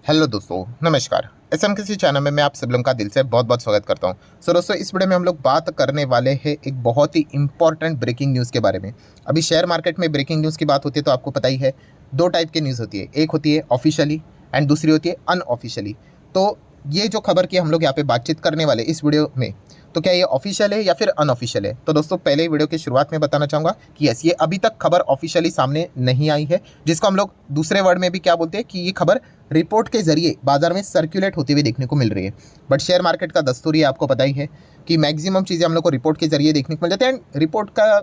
Hello दोस्तों, नमस्कार। SMKC channel में मैं आप सब लोगों का दिल से बहुत बहुत स्वागत करता हूं। सो दोस्तों, इस वीडियो में हम लोग बात करने वाले हैं एक बहुत ही इंपॉर्टेंट ब्रेकिंग न्यूज़ के बारे में। अभी शेयर मार्केट में ब्रेकिंग न्यूज़ की बात होती है तो आपको पता ही है, दो टाइप की न्यूज़ होती है। एक होती है ऑफिशियली एंड दूसरी होती है अनऑफिशियली। तो ये जो खबर की हम लोग यहाँ पे बातचीत करने वाले इस वीडियो में, तो क्या ये ऑफिशियल है या फिर अनऑफिशियल है? तो दोस्तों, पहले वीडियो की शुरुआत में बताना चाहूँगा कि यस, ये अभी तक खबर ऑफिशियली सामने नहीं आई है, जिसको हम लोग दूसरे वर्ड में भी क्या बोलते हैं कि ये खबर रिपोर्ट के जरिए बाजार में सर्कुलेट होती हुई देखने को मिल रही है। बट शेयर मार्केट का दस्तूर ये आपको पता ही है कि मैक्सिमम चीज़ें हम लोग को रिपोर्ट के जरिए देखने को मिल जाती है। एंड रिपोर्ट का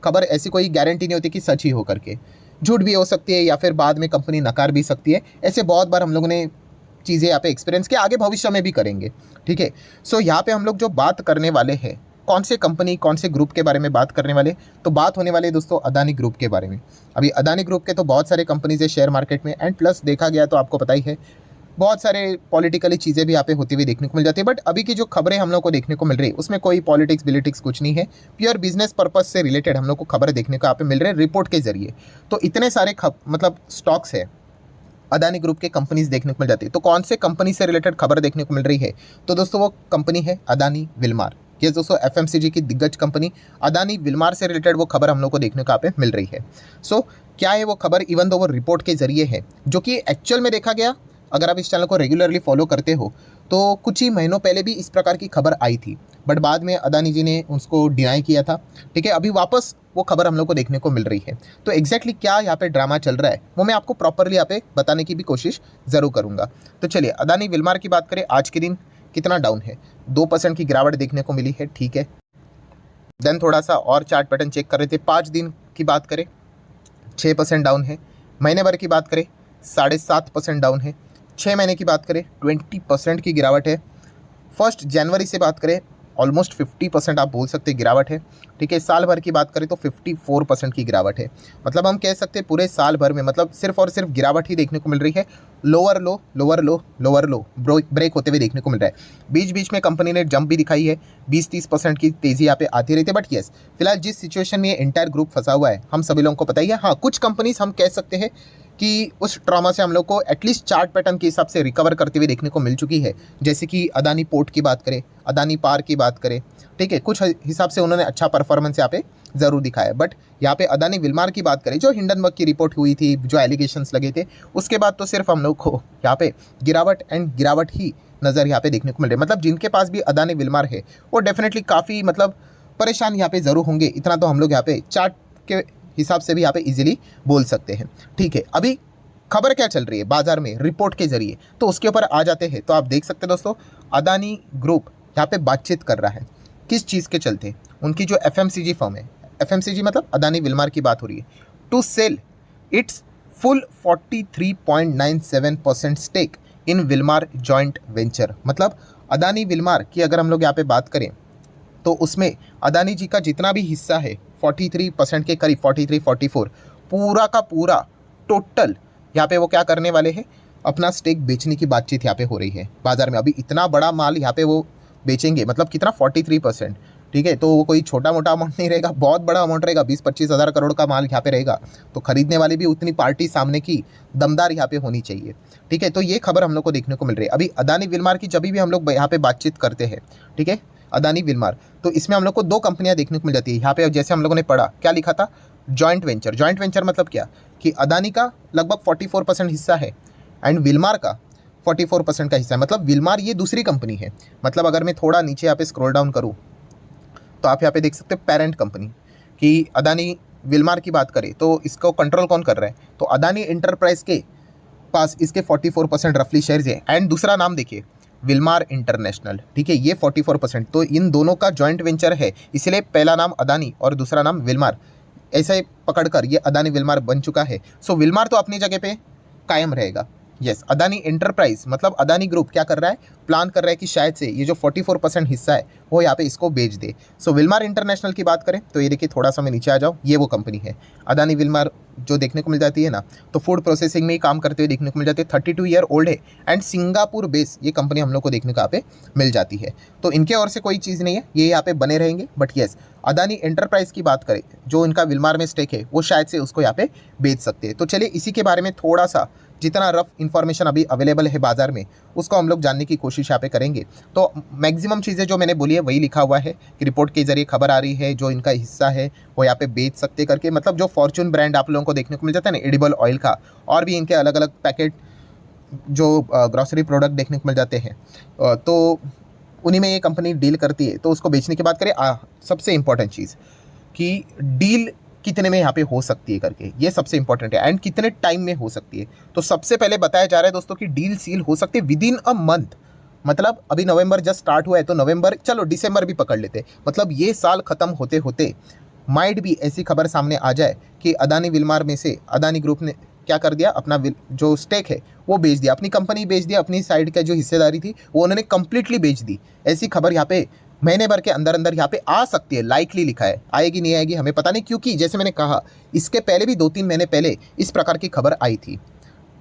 खबर ऐसी कोई गारंटी नहीं होती कि सच ही हो करके, झूठ भी हो सकती है या फिर बाद में कंपनी नकार भी सकती है। ऐसे बहुत बार हम लोगों ने चीज़ें यहाँ पे एक्सपीरियंस किया, आगे भविष्य में भी करेंगे। ठीक है। सो यहाँ पे हम लोग जो बात करने वाले हैं, कौन से कंपनी कौन से ग्रुप के बारे में बात करने वाले, तो बात होने वाली है दोस्तों अदानी ग्रुप के बारे में। अभी अदानी ग्रुप के तो बहुत सारे कंपनीज है शेयर मार्केट में, एंड प्लस देखा गया तो आपको पता ही है बहुत सारे पॉलिटिकली चीज़ें भी यहाँ पे होती हुई देखने को मिल जाती है। बट अभी की जो खबरें हम लोग को देखने को मिल रही है उसमें कोई पॉलिटिक्स बिलिटिक्स कुछ नहीं है, प्योर बिजनेस पर्पज से रिलेटेड हम लोग को खबरें देखने को यहाँ पे मिल रहे हैं रिपोर्ट के जरिए। तो इतने सारे मतलब स्टॉक्स है अदानी ग्रुप के कंपनीज देखने को मिल जाती है। तो कौन से कंपनी से रिलेटेड खबर देखने को मिल रही है? तो दोस्तों वो कंपनी है अदानी विलमार। ये दोस्तों एफएमसीजी की दिग्गज कंपनी अदानी विलमार से रिलेटेड वो खबर हम लोग को देखने को यहाँ पे मिल रही है। सो क्या है वो खबर? इवन दो वो रिपोर्ट के जरिए है, जो कि एक्चुअल में देखा गया, अगर आप इस चैनल को रेगुलरली फॉलो करते हो तो कुछ ही महीनों पहले भी इस प्रकार की खबर आई थी, बट बाद में अदानी जी ने उसको डिनाई किया था। ठीक है, अभी वापस वो खबर हम लोग को देखने को मिल रही है। तो एग्जैक्टली क्या यहाँ पे ड्रामा चल रहा है वो मैं आपको प्रॉपरली यहाँ पे बताने की भी कोशिश ज़रूर करूँगा। तो चलिए, अदानी विलमार की बात करें। आज के दिन कितना डाउन है? 2% की गिरावट देखने को मिली है। ठीक है, देन थोड़ा सा और चार्ट पैटर्न चेक कर रहे थे। 5 दिन की बात करें 6% डाउन है। महीने भर की बात करें 7.5% डाउन है। 6 महीने की बात करें 20% की गिरावट है। 1 जनवरी से बात करें ऑलमोस्ट 50% आप बोल सकते हैं गिरावट है। ठीक है, साल भर की बात करें तो 54% की गिरावट है। मतलब हम कह सकते हैं पूरे साल भर में मतलब सिर्फ और सिर्फ गिरावट ही देखने को मिल रही है। Lower low lower low lower low break होते हुए देखने को मिल रहा है। बीच बीच में कंपनी ने जंप भी दिखाई है, 20-30% की तेज़ी यहाँ पे आती रहती है। बट येस, फिलहाल जिस सिचुएशन में ये एंटायर ग्रुप फंसा हुआ है हम सभी लोगों को पता ही है। हाँ, कुछ कंपनीज हम कह सकते हैं कि उस ट्रॉमा से हम लोग को एटलीस्ट चार्ट पैटर्न के हिसाब से रिकवर करते हुए देखने को मिल चुकी है। जैसे कि अदानी पोर्ट की बात करें, अदानी पार की बात करें। ठीक है, कुछ हिसाब से उन्होंने अच्छा परफॉर्मेंस यहाँ पे ज़रूर दिखाया। बट यहाँ पे अदानी विलमार की बात करें, जो हिंडनबर्ग की रिपोर्ट हुई थी, जो एलिगेशंस लगे थे, उसके बाद तो सिर्फ हम लोग को यहाँ पे गिरावट एंड गिरावट ही नज़र यहाँ पे देखने को मिल रही है। मतलब जिनके पास भी अदानी विलमार है वो डेफिनेटली काफ़ी मतलब परेशान यहाँ पे ज़रूर होंगे। इतना तो हम लोग यहाँ पे चार्ट के हिसाब से भी यहाँ पे इजीली बोल सकते हैं। ठीक है, अभी खबर क्या चल रही है बाजार में रिपोर्ट के जरिए, तो उसके ऊपर आ जाते हैं। तो आप देख सकते हैं दोस्तों, अदानी ग्रुप यहाँ पे बातचीत कर रहा है किस चीज़ के चलते? उनकी जो एफएमसीजी फर्म है, एफएमसीजी मतलब अदानी विलमार की बात हो रही है, to sell its full 43.97% stake in Wilmar joint venture. मतलब अदानी विलमार की अगर हम लोग यहाँ पे बात करें तो उसमें अदानी जी का जितना भी हिस्सा है 43% के करीब, 43-44, पूरा का पूरा टोटल यहाँ पे वो क्या करने वाले हैं, अपना स्टेक बेचने की बातचीत यहाँ पे हो रही है बाजार में। अभी इतना बड़ा माल यहाँ पे वो बेचेंगे, मतलब कितना 43%। ठीक है, तो वो कोई छोटा मोटा अमाउंट नहीं रहेगा, बहुत बड़ा अमाउंट रहेगा। 20-25 हज़ार करोड़ का माल यहाँ पे रहेगा, तो खरीदने वाली भी उतनी पार्टी सामने की दमदार यहाँ पे होनी चाहिए। ठीक है, तो ये खबर हम लोग को देखने को मिल रही है। अभी अदानी विलमार की जब भी हम लोग यहाँ पे बातचीत करते हैं, ठीक है, अदानी विलमार, तो इसमें हम लोग को दो कंपनियां देखने को मिल जाती है। यहाँ पे जैसे हम लोगों ने पढ़ा, क्या लिखा था? Joint venture. जॉइंट वेंचर मतलब क्या कि अदानी का लगभग 44% हिस्सा है एंड विलमार का 44% का हिस्सा है। मतलब विलमार ये दूसरी कंपनी है। मतलब अगर मैं थोड़ा नीचे यहाँ पे स्क्रॉल डाउन करूँ तो आप यहाँ पे देख सकते हैं पेरेंट कंपनी कि अदानी विलमार की बात करें तो इसको कंट्रोल कौन कर रहा है? तो अदानी इंटरप्राइज के पास इसके 44% रफली शेयर्स है। एंड दूसरा नाम देखिए, विलमार इंटरनेशनल। ठीक है, ये 44%। तो इन दोनों का जॉइंट वेंचर है, इसलिए पहला नाम अदानी और दूसरा नाम विलमार, ऐसे पकड़कर ये अदानी विलमार बन चुका है। सो विलमार तो अपनी जगह पे कायम रहेगा। यस, अदानी एंटरप्राइज मतलब अदानी ग्रुप क्या कर रहा है, प्लान कर रहा है कि शायद से ये जो 44% हिस्सा है वो यहाँ पे इसको बेच दे। सो विल्मार इंटरनेशनल की बात करें तो ये देखिए, थोड़ा सा मैं नीचे आ जाऊँ, ये वो कंपनी है अदानी विल्मार जो देखने को मिल जाती है ना, तो फूड प्रोसेसिंग में ही काम करते हुए देखने को मिल जाती है। 32 ईयर ओल्ड है एंड सिंगापुर बेस ये कंपनी हम लोग को देखने को यहाँ पे मिल जाती है। तो इनके और से कोई चीज़ नहीं है, ये यहाँ पे बने रहेंगे। बट येस, अदानी एंटरप्राइज की बात करें, जो इनका विल्मार में स्टेक है वो शायद से उसको यहाँ पे बेच सकते हैं। तो चलिए इसी के बारे में थोड़ा सा, जितना रफ इन्फॉर्मेशन अभी अवेलेबल है बाजार में, उसको हम लोग जानने की कोशिश यहाँ पे करेंगे। तो मैक्सिमम चीज़ें जो मैंने बोली है वही लिखा हुआ है कि रिपोर्ट के जरिए खबर आ रही है, जो इनका हिस्सा है वो यहाँ पे बेच सकते करके, मतलब जो फॉर्चून ब्रांड आप लोगों को देखने को मिल जाता है ना एडिबल ऑयल का, और भी इनके अलग अलग पैकेट जो ग्रॉसरी प्रोडक्ट देखने को मिल जाते हैं, तो उन्हीं में ये कंपनी डील करती है। तो उसको बेचने की बात करें, सबसे इंपॉर्टेंट चीज़ कि डील कितने में यहाँ पे हो सकती है करके, ये सबसे इंपॉर्टेंट है, एंड कितने टाइम में हो सकती है। तो सबसे पहले बताया जा रहा है दोस्तों कि डील सील हो सकती है विदिन अ मंथ। मतलब अभी नवंबर जस्ट स्टार्ट हुआ है, तो नवंबर, चलो दिसंबर भी पकड़ लेते, मतलब ये साल ख़त्म होते होते माइट भी ऐसी खबर सामने आ जाए कि अदानी विल्मार में से अदानी ग्रुप ने क्या कर दिया, अपना जो स्टेक है वो बेच दिया, अपनी कंपनी बेच दिया, अपनी साइड का जो हिस्सेदारी थी वो उन्होंने कंप्लीटली बेच दी। ऐसी खबर यहाँ पे महीने भर के अंदर अंदर यहाँ पे आ सकती है, लाइकली लिखा है, आएगी नहीं आएगी हमें पता नहीं, क्योंकि जैसे मैंने कहा इसके पहले भी 2-3 महीने पहले इस प्रकार की खबर आई थी,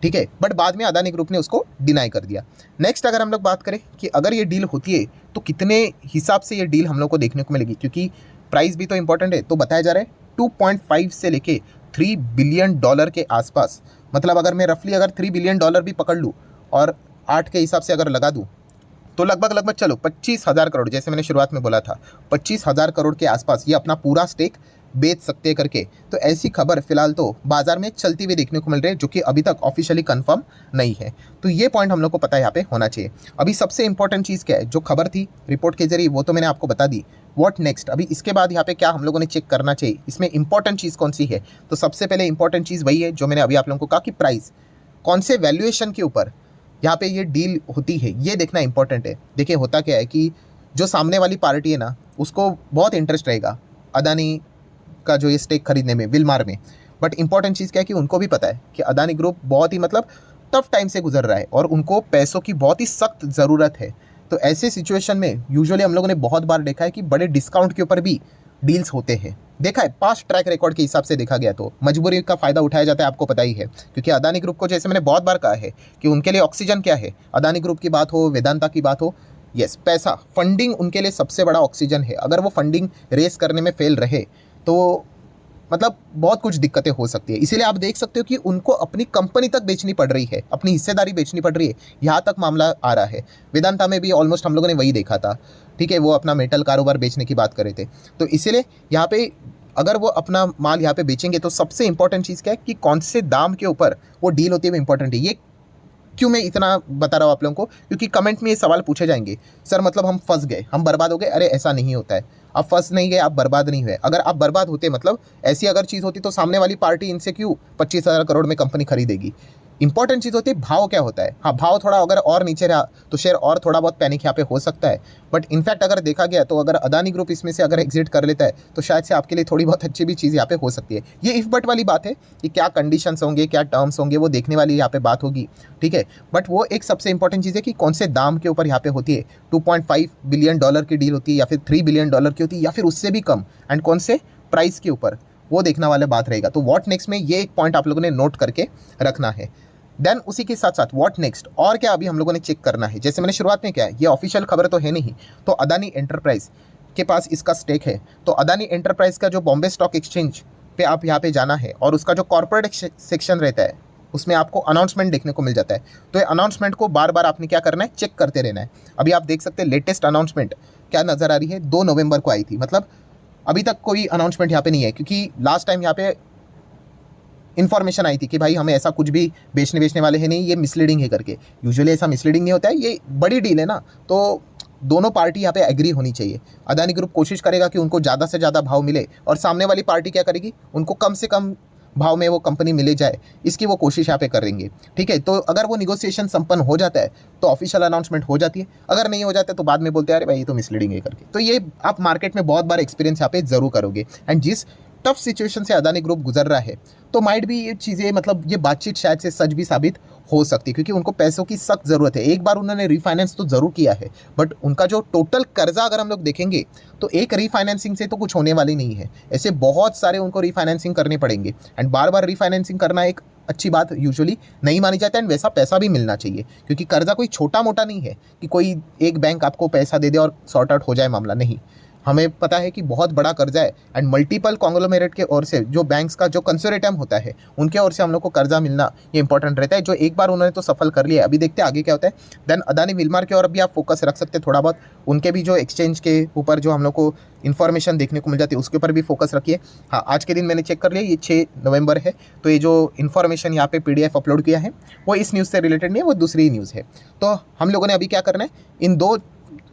ठीक है, बट बाद में अदानी ग्रुप ने उसको डिनाई कर दिया। नेक्स्ट अगर हम लोग बात करें कि अगर ये डील होती है तो कितने हिसाब से ये डील हम लोग को देखने को मिलेगी, क्योंकि प्राइस भी तो इंपॉर्टेंट है। तो बताया जा रहा है 2.5 से लेके 3 बिलियन डॉलर के आसपास, मतलब अगर मैं रफली अगर 3 बिलियन डॉलर भी पकड़ लूँ और 8 के हिसाब से अगर लगा दूँ, तो लगभग चलो 25,000 करोड़, जैसे मैंने शुरुआत में बोला था 25,000 करोड़ के आसपास ये अपना पूरा स्टेक बेच सकते करके। तो ऐसी खबर फिलहाल तो बाजार में चलती हुई देखने को मिल रही है, जो कि अभी तक ऑफिशियली कंफर्म नहीं है। तो ये पॉइंट हम लोग को पता है यहाँ पे होना चाहिए। अभी सबसे इंपॉर्टेंट चीज़ क्या है, जो खबर थी रिपोर्ट के जरिए वो तो मैंने आपको बता दी। व्हाट नेक्स्ट, अभी इसके बाद यहाँ पे क्या हम लोगों ने चेक करना चाहिए, इसमें इंपॉर्टेंट चीज़ कौन सी है। तो सबसे पहले इंपॉर्टेंट चीज़ वही है जो मैंने अभी आप लोगों को कहा कि प्राइस, कौन से वैल्यूएशन के ऊपर यहाँ पे ये डील होती है, ये देखना इंपॉर्टेंट है। देखिए होता क्या है कि जो सामने वाली पार्टी है ना, उसको बहुत इंटरेस्ट रहेगा अदानी का जो ये स्टेक खरीदने में विल्मार में। बट इंपॉर्टेंट चीज़ क्या है कि उनको भी पता है कि अदानी ग्रुप बहुत ही मतलब टफ टाइम से गुजर रहा है और उनको पैसों की बहुत ही सख्त ज़रूरत है। तो ऐसे सिचुएशन में यूजुअली हम लोगों ने बहुत बार देखा है कि बड़े डिस्काउंट के ऊपर भी डील्स होते हैं। देखा है पास्ट ट्रैक रिकॉर्ड के हिसाब से देखा गया तो मजबूरी का फ़ायदा उठाया जाता है, आपको पता ही है। क्योंकि अदानी ग्रुप को, जैसे मैंने बहुत बार कहा है कि उनके लिए ऑक्सीजन क्या है, अदानी ग्रुप की बात हो, वेदांता की बात हो, यस, पैसा, फंडिंग उनके लिए सबसे बड़ा ऑक्सीजन है। अगर वो फंडिंग रेस करने में फेल रहे तो मतलब बहुत कुछ दिक्कतें हो सकती है। इसीलिए आप देख सकते हो कि उनको अपनी कंपनी तक बेचनी पड़ रही है, अपनी हिस्सेदारी बेचनी पड़ रही है, यहाँ तक मामला आ रहा है। वेदांता में भी ऑलमोस्ट हम लोगों ने वही देखा था, ठीक है, वो अपना मेटल कारोबार बेचने की बात कर रहे थे। तो इसीलिए यहाँ पे अगर वो अपना माल यहाँ पे बेचेंगे तो सबसे इंपॉर्टेंट चीज़ क्या है कि कौन से दाम के ऊपर वो डील होती है वो इंपॉर्टेंट है। ये क्यों मैं इतना बता रहा हूँ आप लोगों को, क्योंकि कमेंट में ये सवाल पूछे जाएंगे, सर मतलब हम फंस गए, हम बर्बाद हो गए। अरे ऐसा नहीं होता है, आप फंस नहीं गए, आप बर्बाद नहीं हुए। अगर आप बर्बाद होते, मतलब ऐसी अगर चीज़ होती तो सामने वाली पार्टी इनसे क्यों 25,000 करोड़ में कंपनी खरीदेगी। इंपॉर्टेंट चीज़ होती है भाव क्या होता है। हाँ, भाव थोड़ा अगर और नीचे रहा तो शेयर और थोड़ा बहुत पैनिक यहाँ पे हो सकता है। बट इनफैक्ट अगर देखा गया तो अगर अदानी ग्रुप इसमें से अगर एग्जिट कर लेता है तो शायद से आपके लिए थोड़ी बहुत अच्छी भी चीज़ यहाँ पे हो सकती है। ये इफ बट वाली बात है कि क्या कंडीशंस होंगे, क्या टर्म्स होंगे, वो देखने वाली यहाँ पे बात होगी, ठीक है। बट वो एक सबसे इंपॉर्टेंट चीज़ है कि कौन से दाम के ऊपर यहाँ पे होती है। 2.5 बिलियन डॉलर की डील होती है या फिर 3 बिलियन डॉलर की होती है या फिर उससे भी कम, एंड कौन से प्राइस के ऊपर, वो देखने वाला बात रहेगा। तो व्हाट नेक्स्ट में ये एक पॉइंट आप लोगों ने नोट करके रखना है। देन उसी के साथ साथ व्हाट नेक्स्ट और क्या अभी हम लोगों ने चेक करना है। जैसे मैंने शुरुआत में क्या है, ये ऑफिशियल खबर तो है नहीं, तो अदानी एंटरप्राइज के पास इसका स्टेक है। तो अदानी एंटरप्राइज का जो बॉम्बे स्टॉक एक्सचेंज पे आप यहाँ पे जाना है और उसका जो कॉर्पोरेट सेक्शन रहता है उसमें आपको अनाउंसमेंट देखने को मिल जाता है। तो ये अनाउंसमेंट को बार बार आपने क्या करना है, चेक करते रहना है। अभी आप देख सकते हैं लेटेस्ट अनाउंसमेंट क्या नज़र आ रही है, 2 नवंबर को आई थी। मतलब अभी तक कोई अनाउंसमेंट यहाँ पे नहीं है, क्योंकि लास्ट टाइम यहाँ पे इन्फॉर्मेशन आई थी कि भाई हमें ऐसा कुछ भी बेचने वाले हैं नहीं, ये मिसलीडिंग है करके। यूजुअली ऐसा मिसलीडिंग नहीं होता है, ये बड़ी डील है ना, तो दोनों पार्टी यहाँ पे एग्री होनी चाहिए। अदानी ग्रुप कोशिश करेगा कि उनको ज़्यादा से ज़्यादा भाव मिले और सामने वाली पार्टी क्या करेगी, उनको कम से कम भाव में वो कंपनी मिले जाए, इसकी वो कोशिश यहाँ पे करेंगे, ठीक है। तो अगर वो निगोशिएशन संपन्न हो जाता है तो ऑफिशियल अनाउंसमेंट हो जाती है, अगर नहीं हो जाता है तो बाद में बोलते हैं अरे भाई ये तो मिसलीडिंग है करके। तो ये आप मार्केट में बहुत बार एक्सपीरियंस यहाँ पे जरूर करोगे। एंड जिस टफ सिचुएशन से अदानी ग्रुप गुजर रहा है, तो माइट भी ये चीज़ें मतलब ये बातचीत शायद से सच भी साबित हो सकती है, क्योंकि उनको पैसों की सख्त ज़रूरत है। एक बार उन्होंने रीफाइनेंस तो ज़रूर किया है, बट उनका जो टोटल कर्जा अगर हम लोग देखेंगे तो एक रीफाइनेंसिंग से तो कुछ होने वाली नहीं है। ऐसे बहुत सारे उनको रीफाइनेंसिंग करने पड़ेंगे, एंड बार बार रीफाइनेंसिंग करना एक अच्छी बात यूजुअली नहीं मानी जाती है, एंड वैसा पैसा भी मिलना चाहिए, क्योंकि कर्जा कोई छोटा मोटा नहीं है कि कोई एक बैंक आपको पैसा दे दे और सॉर्ट आउट हो जाए मामला। नहीं, हमें पता है कि बहुत बड़ा कर्जा है, एंड मल्टीपल कॉन्ग्लोमेरेट के ओर से जो बैंक्स का जो कंसोर्टियम होता है उनके ओर से हम लोग को कर्जा मिलना ये इंपॉर्टेंट रहता है, जो एक बार उन्होंने तो सफल कर लिया है। अभी देखते हैं आगे क्या होता है। देन अदानी विल्मार के और भी आप फोकस रख सकते हैं थोड़ा बहुत, उनके भी जो एक्सचेंज के ऊपर जो हम लोग को इन्फॉर्मेशन देखने को मिल जाती है उसके ऊपर भी फोकस रखिए। हाँ, आज के दिन मैंने चेक कर लिया, ये 6 नवंबर है, तो ये जो इन्फॉर्मेशन यहाँ पे PDF अपलोड किया है वो इस न्यूज़ से रिलेटेड नहीं है, वो दूसरी न्यूज़ है। तो हम लोगों ने अभी क्या करना है, इन 2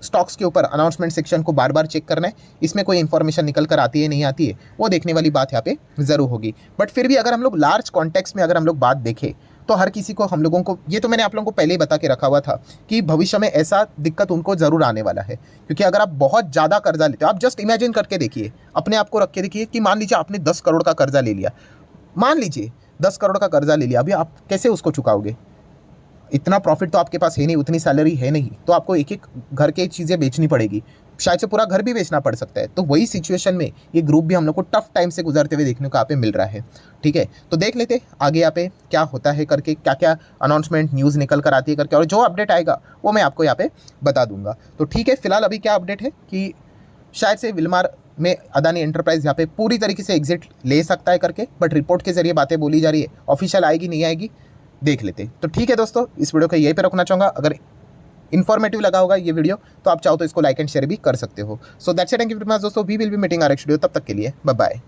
स्टॉक्स के ऊपर अनाउंसमेंट सेक्शन को बार बार चेक करना है, इसमें कोई इन्फॉर्मेशन निकल कर आती है नहीं आती है वो देखने वाली बात यहाँ पे ज़रूर होगी। बट फिर भी अगर हम लोग लार्ज कॉन्टेक्स्ट में अगर हम लोग बात देखें तो हर किसी को, हम लोगों को, ये तो मैंने आप लोगों को पहले ही बता के रखा हुआ था कि भविष्य में ऐसा दिक्कत उनको ज़रूर आने वाला है, क्योंकि अगर आप बहुत ज़्यादा कर्जा लेते हो, आप जस्ट इमेजिन करके देखिए, अपने आप को रख के देखिए कि मान लीजिए आपने 10 करोड़ का कर्जा ले लिया, मान लीजिए 10 करोड़ का कर्जा ले लिया, अभी आप कैसे उसको चुकाओगे? इतना प्रॉफिट तो आपके पास है नहीं, उतनी सैलरी है नहीं, तो आपको एक एक घर के चीज़ें बेचनी पड़ेगी, शायद से पूरा घर भी बेचना पड़ सकता है। तो वही सिचुएशन में ये ग्रुप भी हम लोग को टफ टाइम से गुजरते हुए देखने को यहाँ पे मिल रहा है। ठीक है, तो देख लेते आगे यहाँ पे क्या होता है करके, क्या क्या अनाउंसमेंट न्यूज़ निकल कर आती है करके, और जो अपडेट आएगा वो मैं आपको यहाँ पे बता दूंगा। तो ठीक है, फिलहाल अभी क्या अपडेट है कि शायद से विल्मार में अदानी एंटरप्राइज यहाँ पे पूरी तरीके से एग्जिट ले सकता है करके, बट रिपोर्ट के जरिए बातें बोली जा रही है, ऑफिशियल आएगी नहीं आएगी देख लेते। तो ठीक है दोस्तों, इस वीडियो को यहीं पे रखना चाहूँगा। अगर इन्फॉर्मेटिव लगा होगा ये वीडियो तो आप चाहो तो इसको लाइक एंड शेयर भी कर सकते हो। So that's it, thank you very much दोस्तों, we will be meeting our next video, तब तक के लिए बाय बाय।